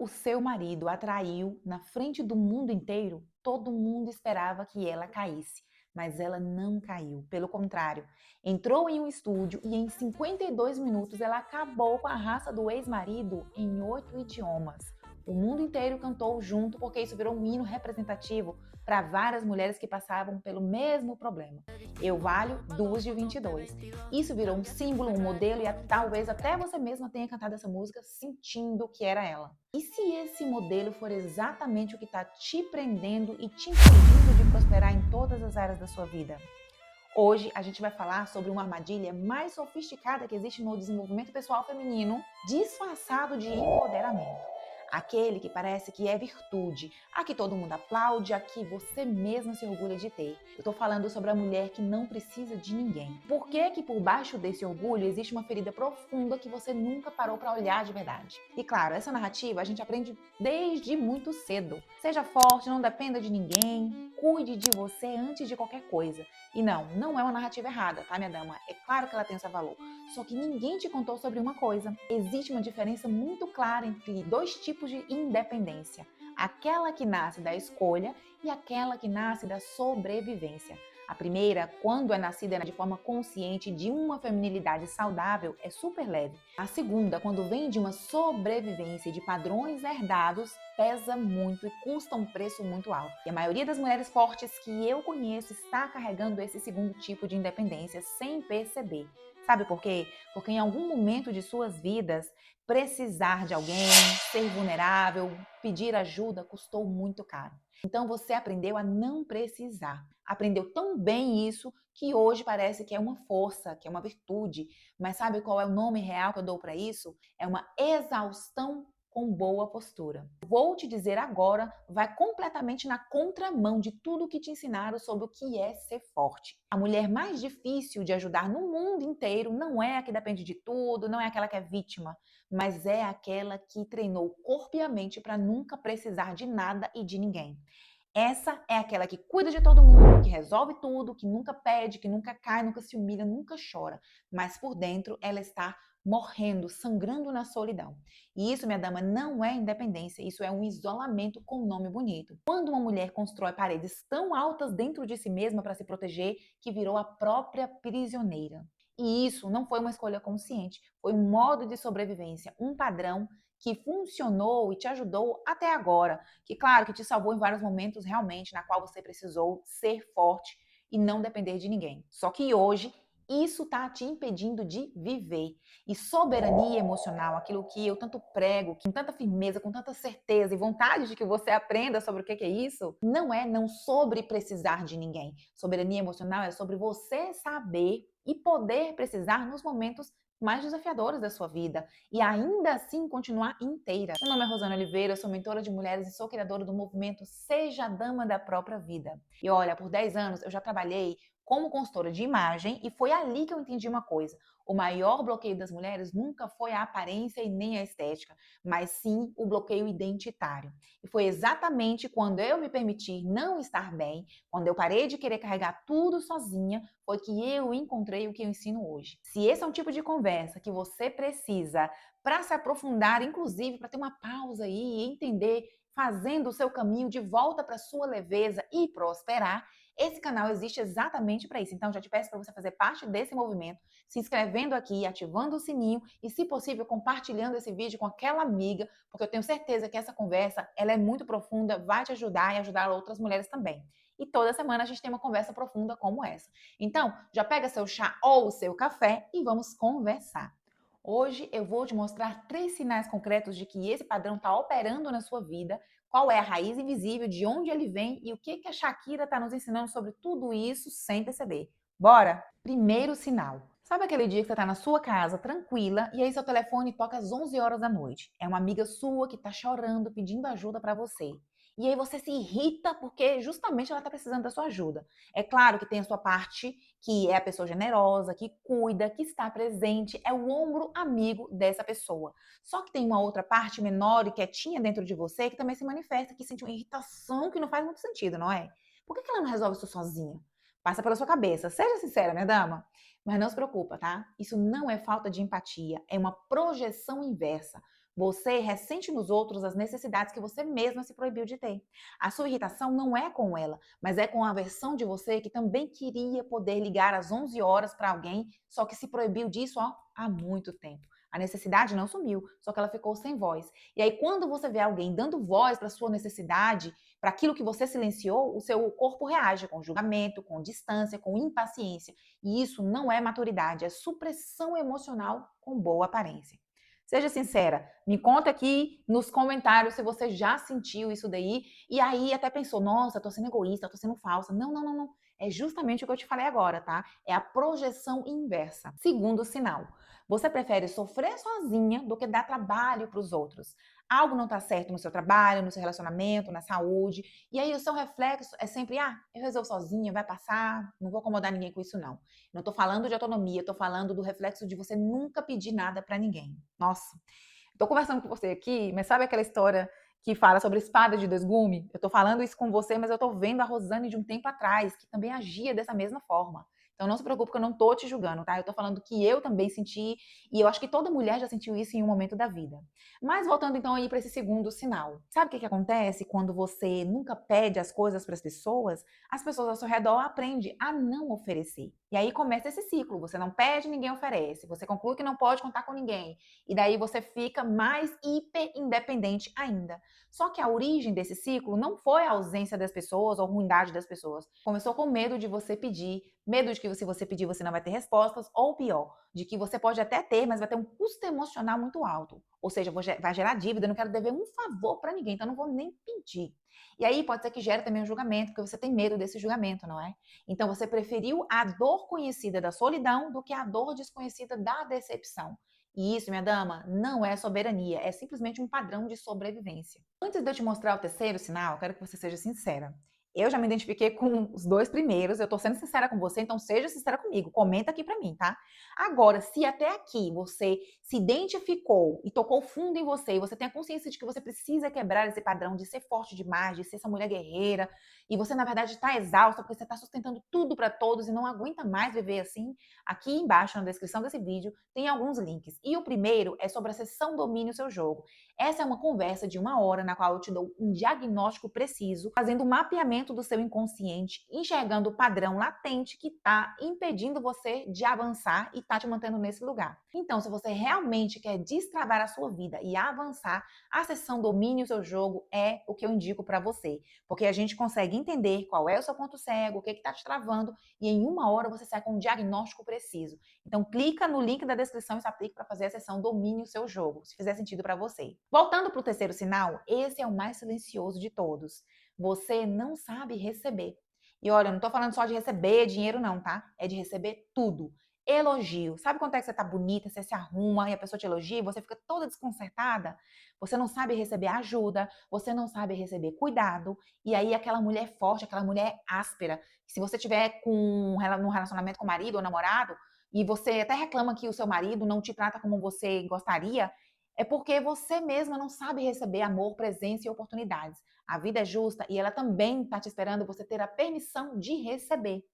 O seu marido a traiu na frente do mundo inteiro, todo mundo esperava que ela caísse, mas ela não caiu. Pelo contrário, entrou em um estúdio e em 52 minutos ela acabou com a raça do ex-marido em 8 idiomas. O mundo inteiro cantou junto porque isso virou um hino representativo para várias mulheres que passavam pelo mesmo problema. Eu valho 2 de 22. Isso virou um símbolo, um modelo e talvez até você mesma tenha cantado essa música sentindo que era ela. E se esse modelo for exatamente o que está te prendendo e te impedindo de prosperar em todas as áreas da sua vida? Hoje a gente vai falar sobre uma armadilha mais sofisticada que existe no desenvolvimento pessoal feminino, disfarçado de empoderamento. Aquele que parece que é virtude, a que todo mundo aplaude, a que você mesma se orgulha de ter. Eu tô falando sobre a mulher que não precisa de ninguém. Por que que por baixo desse orgulho existe uma ferida profunda que você nunca parou para olhar de verdade? E claro, essa narrativa a gente aprende desde muito cedo. Seja forte, não dependa de ninguém, cuide de você antes de qualquer coisa. E não é uma narrativa errada, tá, minha dama? É claro que ela tem seu valor. Só que ninguém te contou sobre uma coisa. Existe uma diferença muito clara entre dois tipos de independência. Aquela que nasce da escolha e aquela que nasce da sobrevivência. A primeira, quando é nascida de forma consciente de uma feminilidade saudável, é super leve. A segunda, quando vem de uma sobrevivência de padrões herdados, pesa muito e custa um preço muito alto. E a maioria das mulheres fortes que eu conheço está carregando esse segundo tipo de independência sem perceber. Sabe por quê? Porque em algum momento de suas vidas, precisar de alguém, ser vulnerável, pedir ajuda custou muito caro. Então você aprendeu a não precisar. Aprendeu tão bem isso que hoje parece que é uma força, que é uma virtude. Mas sabe qual é o nome real que eu dou para isso? É uma exaustão com boa postura. Vou te dizer agora, vai completamente na contramão de tudo que te ensinaram sobre o que é ser forte. A mulher mais difícil de ajudar no mundo inteiro não é a que depende de tudo, não é aquela que é vítima, mas é aquela que treinou o corpo e a mente para nunca precisar de nada e de ninguém. Essa é aquela que cuida de todo mundo, que resolve tudo, que nunca pede, que nunca cai, nunca se humilha, nunca chora. Mas por dentro ela está morrendo, sangrando na solidão. E isso, minha dama, não é independência, isso é um isolamento com nome bonito. Quando uma mulher constrói paredes tão altas dentro de si mesma para se proteger, que virou a própria prisioneira. E isso não foi uma escolha consciente, foi um modo de sobrevivência, um padrão que funcionou e te ajudou até agora, que claro que te salvou em vários momentos realmente na qual você precisou ser forte e não depender de ninguém. Só que hoje isso está te impedindo de viver. E soberania emocional, aquilo que eu tanto prego, com tanta firmeza, com tanta certeza e vontade de que você aprenda sobre o que é isso, não é não sobre precisar de ninguém. Soberania emocional é sobre você saber e poder precisar nos momentos mais desafiadores da sua vida e ainda assim continuar inteira. Meu nome é Rosana Oliveira, eu sou mentora de mulheres e sou criadora do movimento Seja a Dama da Própria Vida. E olha, por 10 anos eu já trabalhei como consultora de imagem e foi ali que eu entendi uma coisa. O maior bloqueio das mulheres nunca foi a aparência e nem a estética, mas sim o bloqueio identitário. E foi exatamente quando eu me permiti não estar bem, quando eu parei de querer carregar tudo sozinha, foi que eu encontrei o que eu ensino hoje. Se esse é um tipo de conversa que você precisa para se aprofundar, inclusive para ter uma pausa aí e entender, fazendo o seu caminho de volta para sua leveza e prosperar, esse canal existe exatamente para isso. Então, já te peço para você fazer parte desse movimento, se inscrevendo aqui, ativando o sininho e, se possível, compartilhando esse vídeo com aquela amiga, porque eu tenho certeza que essa conversa ela é muito profunda, vai te ajudar e ajudar outras mulheres também. E toda semana a gente tem uma conversa profunda como essa. Então, já pega seu chá ou o seu café e vamos conversar. Hoje eu vou te mostrar 3 sinais concretos de que esse padrão está operando na sua vida, qual é a raiz invisível, de onde ele vem e o que a Shakira está nos ensinando sobre tudo isso sem perceber. Bora? Primeiro sinal. Sabe aquele dia que você está na sua casa, tranquila, e aí seu telefone toca às 11 horas da noite? É uma amiga sua que está chorando, pedindo ajuda para você. E aí você se irrita porque justamente ela está precisando da sua ajuda. É claro que tem a sua parte, que é a pessoa generosa, que cuida, que está presente, é o ombro amigo dessa pessoa. Só que tem uma outra parte menor e quietinha dentro de você que também se manifesta, que sente uma irritação que não faz muito sentido, não é? Por que ela não resolve isso sozinha? Passa pela sua cabeça. Seja sincera, minha dama. Mas não se preocupa, tá? Isso não é falta de empatia, é uma projeção inversa. Você ressente nos outros as necessidades que você mesma se proibiu de ter. A sua irritação não é com ela, mas é com a versão de você que também queria poder ligar às 11 horas para alguém, só que se proibiu disso, ó, há muito tempo. A necessidade não sumiu, só que ela ficou sem voz. E aí, quando você vê alguém dando voz para sua necessidade, para aquilo que você silenciou, o seu corpo reage com julgamento, com distância, com impaciência. E isso não é maturidade, é supressão emocional com boa aparência. Seja sincera, me conta aqui nos comentários se você já sentiu isso daí e aí até pensou, nossa, tô sendo egoísta, tô sendo falsa. Não, não, não, não. É justamente o que eu te falei agora, tá? É a projeção inversa. Segundo sinal, você prefere sofrer sozinha do que dar trabalho para os outros. Algo não está certo no seu trabalho, no seu relacionamento, na saúde, e aí o seu reflexo é sempre, eu resolvo sozinha, vai passar, não vou incomodar ninguém com isso não. Não estou falando de autonomia, estou falando do reflexo de você nunca pedir nada para ninguém. Nossa, estou conversando com você aqui, mas sabe aquela história que fala sobre espada de dois gumes? Eu estou falando isso com você, mas eu estou vendo a Rosane de um tempo atrás, que também agia dessa mesma forma. Então não se preocupe que eu não tô te julgando, tá? Eu tô falando que eu também senti, e eu acho que toda mulher já sentiu isso em um momento da vida. Mas voltando então aí para esse segundo sinal. Sabe o que acontece quando você nunca pede as coisas para as pessoas? As pessoas ao seu redor aprendem a não oferecer. E aí começa esse ciclo. Você não pede, ninguém oferece. Você conclui que não pode contar com ninguém. E daí você fica mais hiper independente ainda. Só que a origem desse ciclo não foi a ausência das pessoas ou ruindade das pessoas. Começou com medo de você pedir, medo de que se você pedir você não vai ter respostas, ou pior, de que você pode até ter, mas vai ter um custo emocional muito alto. Ou seja, vai gerar dívida, eu não quero dever um favor para ninguém, então eu não vou nem pedir. E aí pode ser que gere também um julgamento, porque você tem medo desse julgamento, não é? Então você preferiu a dor conhecida da solidão do que a dor desconhecida da decepção. E isso, minha dama, não é soberania, é simplesmente um padrão de sobrevivência. Antes de eu te mostrar o terceiro sinal, eu quero que você seja sincera. Eu já me identifiquei com os dois primeiros, eu tô sendo sincera com você, então seja sincera comigo, comenta aqui pra mim, tá? Agora, se até aqui você se identificou e tocou fundo em você, e você tem a consciência de que você precisa quebrar esse padrão de ser forte demais, de ser essa mulher guerreira, e você na verdade está exausta porque você está sustentando tudo para todos e não aguenta mais viver assim, aqui embaixo na descrição desse vídeo tem alguns links. E o primeiro é sobre a sessão Domine o Seu Jogo. Essa é uma conversa de 1 hora na qual eu te dou um diagnóstico preciso, fazendo um mapeamento do seu inconsciente, enxergando o padrão latente que está impedindo você de avançar e está te mantendo nesse lugar. Então, se você realmente quer destravar a sua vida e avançar, a sessão Domine o Seu Jogo é o que eu indico para você, porque a gente consegue entender qual é o seu ponto cego, o que está te travando, e em 1 hora você sai com um diagnóstico preciso. Então, clica no link da descrição e se aplique para fazer a sessão Domine o Seu Jogo, se fizer sentido para você. Voltando para o terceiro sinal, esse é o mais silencioso de todos. Você não sabe receber. E olha, eu não estou falando só de receber dinheiro não, tá? É de receber tudo. Elogio. Sabe quando é que você tá bonita, você se arruma e a pessoa te elogia e você fica toda desconcertada? Você não sabe receber ajuda, você não sabe receber cuidado. E aí aquela mulher forte, aquela mulher áspera, se você tiver num relacionamento com o marido ou namorado, e você até reclama que o seu marido não te trata como você gostaria, é porque você mesma não sabe receber amor, presença e oportunidades. A vida é justa e ela também está te esperando você ter a permissão de receber.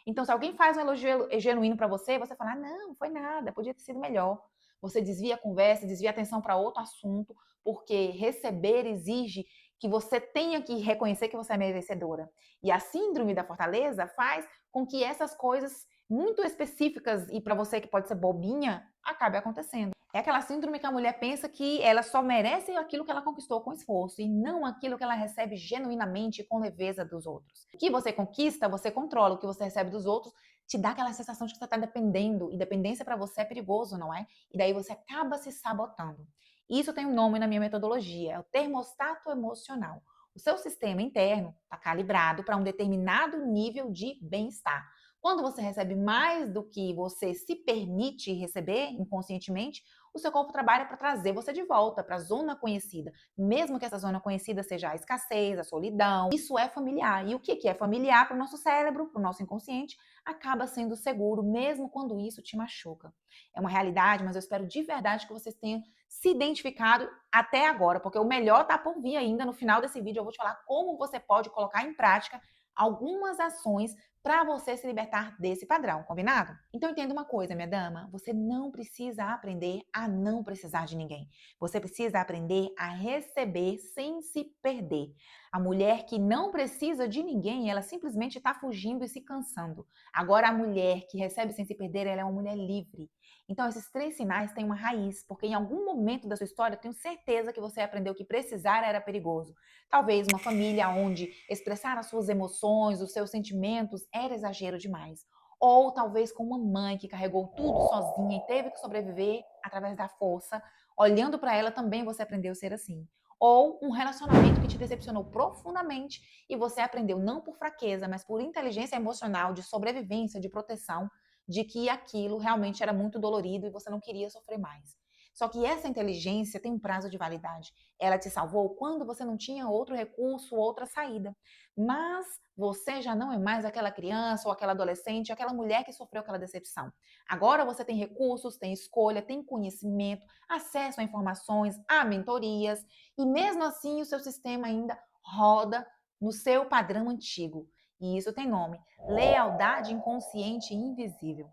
Então, se alguém faz um elogio genuíno para você, você fala, não, foi nada, podia ter sido melhor. Você desvia a conversa, desvia a atenção para outro assunto, porque receber exige que você tenha que reconhecer que você é merecedora. E a síndrome da fortaleza faz com que essas coisas muito específicas e para você que pode ser bobinha, acabe acontecendo. É aquela síndrome que a mulher pensa que ela só merece aquilo que ela conquistou com esforço e não aquilo que ela recebe genuinamente e com leveza dos outros. O que você conquista, você controla. O que você recebe dos outros te dá aquela sensação de que você está dependendo. E dependência para você é perigoso, não é? E daí você acaba se sabotando. Isso tem um nome na minha metodologia, é o termostato emocional. O seu sistema interno está calibrado para um determinado nível de bem-estar. Quando você recebe mais do que você se permite receber inconscientemente, o seu corpo trabalha para trazer você de volta para a zona conhecida, mesmo que essa zona conhecida seja a escassez, a solidão. Isso é familiar. E o que é familiar para o nosso cérebro, para o nosso inconsciente, acaba sendo seguro, mesmo quando isso te machuca. É uma realidade, mas eu espero de verdade que vocês tenham se identificado até agora, porque o melhor está por vir ainda. No final desse vídeo eu vou te falar como você pode colocar em prática algumas ações para você se libertar desse padrão, combinado? Então entenda uma coisa, minha dama, você não precisa aprender a não precisar de ninguém. Você precisa aprender a receber sem se perder. A mulher que não precisa de ninguém, ela simplesmente está fugindo e se cansando. Agora a mulher que recebe sem se perder, ela é uma mulher livre. Então esses 3 sinais têm uma raiz, porque em algum momento da sua história, eu tenho certeza que você aprendeu que precisar era perigoso. Talvez uma família onde expressar as suas emoções, os seus sentimentos era exagero demais. Ou talvez com uma mãe que carregou tudo sozinha e teve que sobreviver através da força. Olhando para ela também você aprendeu a ser assim. Ou um relacionamento que te decepcionou profundamente e você aprendeu não por fraqueza, mas por inteligência emocional, de sobrevivência, de proteção, de que aquilo realmente era muito dolorido e você não queria sofrer mais. Só que essa inteligência tem um prazo de validade. Ela te salvou quando você não tinha outro recurso, outra saída. Mas você já não é mais aquela criança ou aquela adolescente, aquela mulher que sofreu aquela decepção. Agora você tem recursos, tem escolha, tem conhecimento, acesso a informações, a mentorias, e mesmo assim o seu sistema ainda roda no seu padrão antigo. E isso tem nome: lealdade inconsciente e invisível.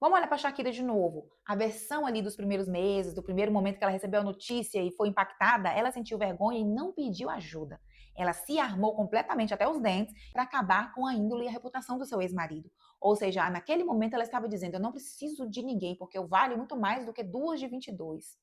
Vamos olhar para a Shakira de novo. A versão ali dos primeiros meses, do primeiro momento que ela recebeu a notícia e foi impactada, ela sentiu vergonha e não pediu ajuda. Ela se armou completamente até os dentes para acabar com a índole e a reputação do seu ex-marido. Ou seja, naquele momento ela estava dizendo: eu não preciso de ninguém porque eu valho muito mais do que 2 de 22.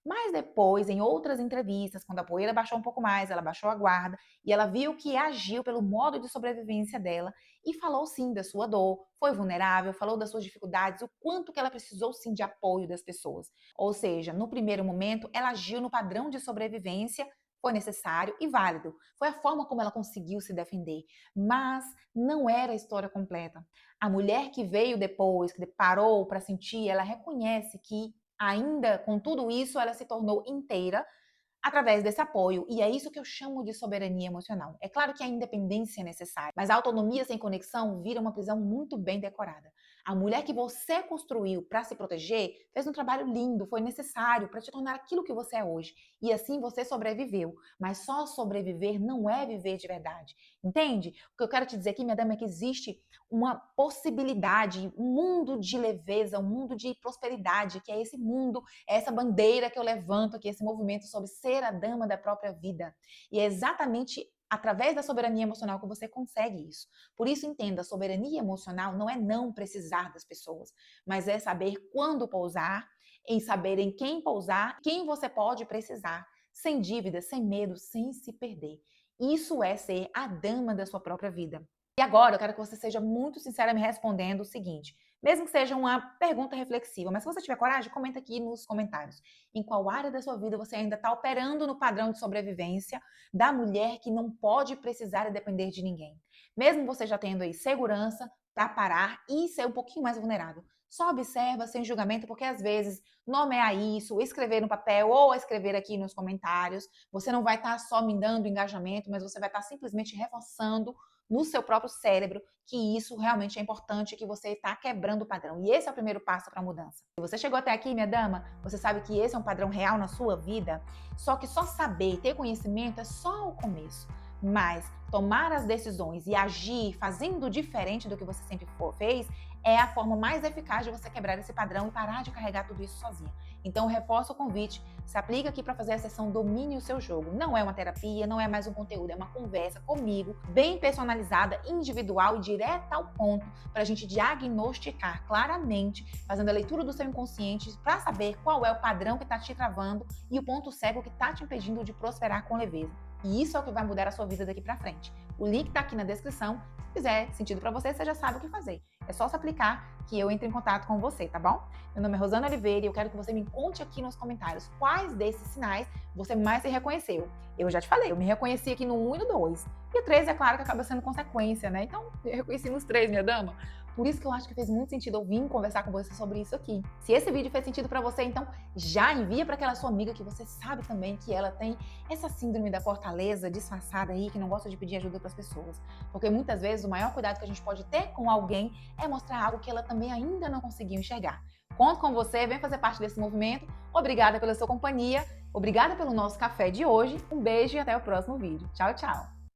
Mas depois, em outras entrevistas, quando a poeira baixou um pouco mais, ela baixou a guarda e ela viu que agiu pelo modo de sobrevivência dela e falou sim da sua dor, foi vulnerável, falou das suas dificuldades, o quanto que ela precisou sim de apoio das pessoas. Ou seja, no primeiro momento, ela agiu no padrão de sobrevivência, foi necessário e válido. Foi a forma como ela conseguiu se defender, mas não era a história completa. A mulher que veio depois, que parou para sentir, ela reconhece que ainda com tudo isso, ela se tornou inteira através desse apoio. E é isso que eu chamo de soberania emocional. É claro que a independência é necessária, mas a autonomia sem conexão vira uma prisão muito bem decorada. A mulher que você construiu para se proteger fez um trabalho lindo, foi necessário para te tornar aquilo que você é hoje. E assim você sobreviveu. Mas só sobreviver não é viver de verdade. Entende? O que eu quero te dizer aqui, minha dama, é que existe uma possibilidade, um mundo de leveza, um mundo de prosperidade, que é esse mundo, é essa bandeira que eu levanto aqui, esse movimento sobre ser a dama da própria vida. E é exatamente através da soberania emocional que você consegue isso. Por isso, entenda, soberania emocional não é não precisar das pessoas, mas é saber quando pousar, em saber em quem pousar, quem você pode precisar, sem dívida, sem medo, sem se perder. Isso é ser a dama da sua própria vida. E agora eu quero que você seja muito sincera me respondendo o seguinte, mesmo que seja uma pergunta reflexiva, mas se você tiver coragem, comenta aqui nos comentários. Em qual área da sua vida você ainda está operando no padrão de sobrevivência da mulher que não pode precisar e depender de ninguém? Mesmo você já tendo aí segurança para parar e ser um pouquinho mais vulnerável. Só observa sem julgamento, porque às vezes nomear isso, escrever no papel ou escrever aqui nos comentários, você não vai estar só me dando engajamento, mas você vai estar simplesmente reforçando no seu próprio cérebro que isso realmente é importante, que você está quebrando o padrão. E esse é o primeiro passo para a mudança. Se você chegou até aqui, minha dama, você sabe que esse é um padrão real na sua vida, só que só saber, ter conhecimento é só o começo. Mas tomar as decisões e agir fazendo diferente do que você sempre fez é a forma mais eficaz de você quebrar esse padrão e parar de carregar tudo isso sozinha. Então, reforço o convite, se aplica aqui para fazer a sessão Domine o Seu Jogo. Não é uma terapia, não é mais um conteúdo, é uma conversa comigo, bem personalizada, individual e direta ao ponto, para a gente diagnosticar claramente, fazendo a leitura do seu inconsciente, para saber qual é o padrão que está te travando e o ponto cego que está te impedindo de prosperar com leveza. E isso é o que vai mudar a sua vida daqui para frente. O link está aqui na descrição. Se fizer sentido para você, você já sabe o que fazer. É só se aplicar que eu entre em contato com você, tá bom? Meu nome é Rosana Oliveira e eu quero que você me conte aqui nos comentários quais desses sinais você mais se reconheceu. Eu já te falei, eu me reconheci aqui no 1 e no 2. E o 3, é claro que acaba sendo consequência, né? Então, eu reconheci nos 3, minha dama. Por isso que eu acho que fez muito sentido eu vir conversar com você sobre isso aqui. Se esse vídeo fez sentido para você, então já envia para aquela sua amiga que você sabe também que ela tem essa síndrome da fortaleza disfarçada aí, que não gosta de pedir ajuda para as pessoas. Porque muitas vezes o maior cuidado que a gente pode ter com alguém é mostrar algo que ela também ainda não conseguiu enxergar. Conto com você, vem fazer parte desse movimento. Obrigada pela sua companhia, obrigada pelo nosso café de hoje. Um beijo e até o próximo vídeo. Tchau, tchau!